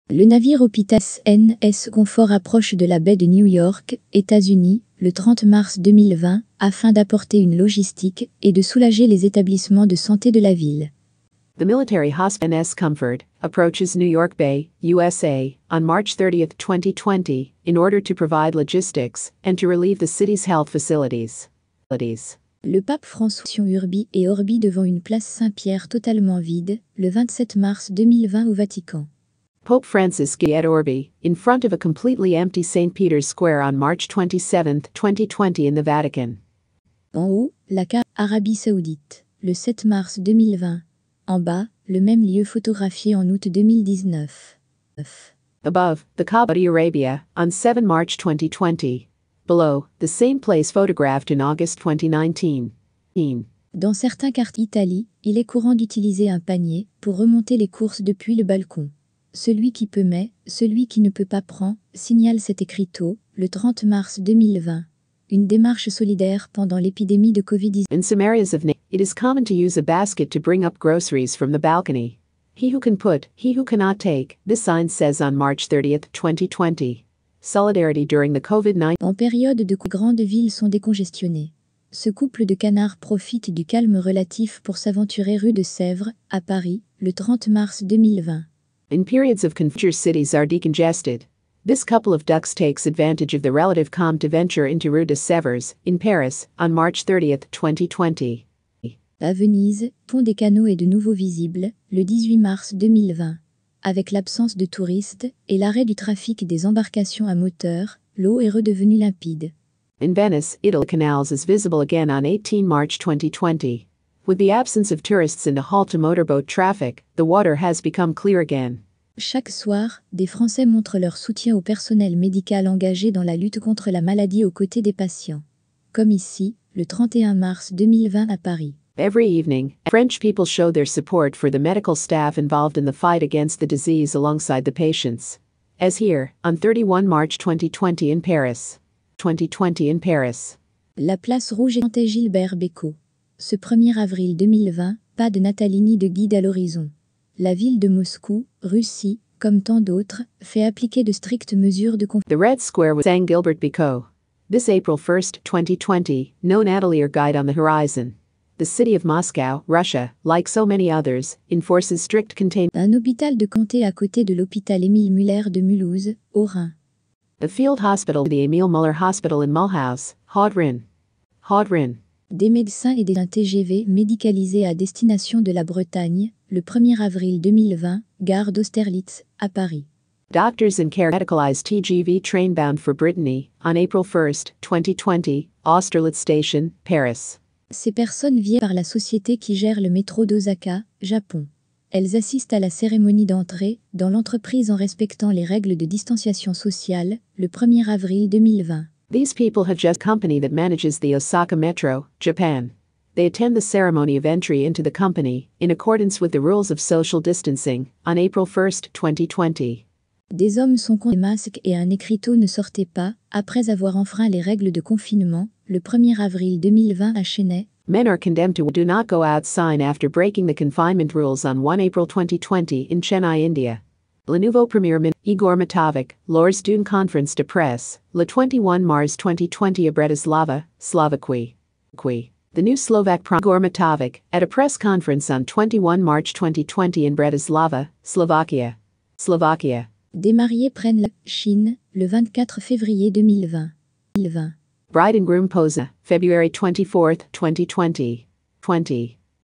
Le navire hôpital NS Comfort approche de la baie de New York, États-Unis, le 30 mars 2020, afin d'apporter une logistique et de soulager les établissements de santé de la ville. The military hospital NS Comfort approaches New York Bay, USA, on March 30, 2020, in order to provide logistics and to relieve the city's health facilities. Le pape François Urbi et Orbi devant une place Saint-Pierre totalement vide, le 27 mars 2020 au Vatican. Pope Francis et Orbi, in front of a completely empty St. Peter's Square on March 27, 2020 in the Vatican. En haut, la carte Arabie Saoudite, le 7 mars 2020. En bas, le même lieu photographié en août 2019. Above, the Kaaba Saudi Arabia, on 7 March 2020. Below, the same place photographed in August 2019. Dans certains quartiers d'Italie, il est courant d'utiliser un panier pour remonter les courses depuis le balcon. Celui qui peut mais, celui qui ne peut pas prend, signale cet écriteau, le 30 mars 2020. Une démarche solidaire pendant l'épidémie de Covid-19. In some areas of it is common to use a basket to bring up groceries from the balcony. He who can put, he who cannot take, this sign says on March 30, 2020. Solidarity during the COVID-19. En période de grandes villes sont décongestionnées. Ce couple de canards profite du calme relatif pour s'aventurer rue de Sèvres, à Paris, le 30 mars 2020. In periods of confusion, cities are decongested. This couple of ducks takes advantage of the relative calm to venture into Rue de Sèvres, in Paris, on March 30, 2020. À Venise, pont des Canaux est de nouveau visible, le 18 mars 2020. Avec l'absence de touristes et l'arrêt du trafic des embarcations à moteur, l'eau est redevenue limpide. In Venice, Italy canals is visible again on 18 March 2020. With the absence of tourists and a halt to motorboat traffic, the water has become clear again. Chaque soir, des Français montrent leur soutien au personnel médical engagé dans la lutte contre la maladie aux côtés des patients. Comme ici, le 31 mars 2020 à Paris. Every evening, French people show their support for the medical staff involved in the fight against the disease alongside the patients. As here, on 31 March 2020 in Paris. 2020 in Paris. La place rouge est Gilbert Bécaud. Ce 1er avril 2020, pas de Nathalie ni de guide à l'horizon. La ville de Moscou, Russie, comme tant d'autres, fait appliquer de strictes mesures de confinement. The Red Square was sang Gilbert Bécaud. This April 1, 2020, no Natalie or guide on the horizon. The city of Moscow, Russia, like so many others, enforces strict containment. Un hôpital de comté à côté de l'hôpital Émile Muller de Mulhouse, au Rhin. A field hospital, the Emil Muller Hospital in Mulhouse, Haut-Rhin. Haut-Rhin. Des médecins et des TGV médicalisés à destination de la Bretagne, le 1er avril 2020, gare d'Austerlitz, à Paris. Doctors and care medicalized TGV train bound for Brittany, on April 1, 2020, Austerlitz Station, Paris. Ces personnes viennent par la société qui gère le métro d'Osaka, Japon. Elles assistent à la cérémonie d'entrée dans l'entreprise en respectant les règles de distanciation sociale, le 1er avril 2020. These people have just company that manages the Osaka Metro, Japan. They attend the ceremony of entry into the company, in accordance with the rules of social distancing, on April 1, 2020. Des hommes sont contre les masques et un écriteau ne sortait pas, après avoir enfreint les règles de confinement, le 1er avril 2020 à Chennai. Men are condemned to do not go out sign after breaking the confinement rules on 1 April 2020 in Chennai, India. Le nouveau Premier Ministre Igor Matovic, lors d'une conférence de presse, le 21 mars 2020 à Bratislava, Slovaquie. The new Slovak Prime Igor Matovic, at a press conference on 21 March 2020 in Bratislava, Slovakia. Des mariés prennent la Chine, le 24 février 2020. Bride and groom pose, February 24, 2020.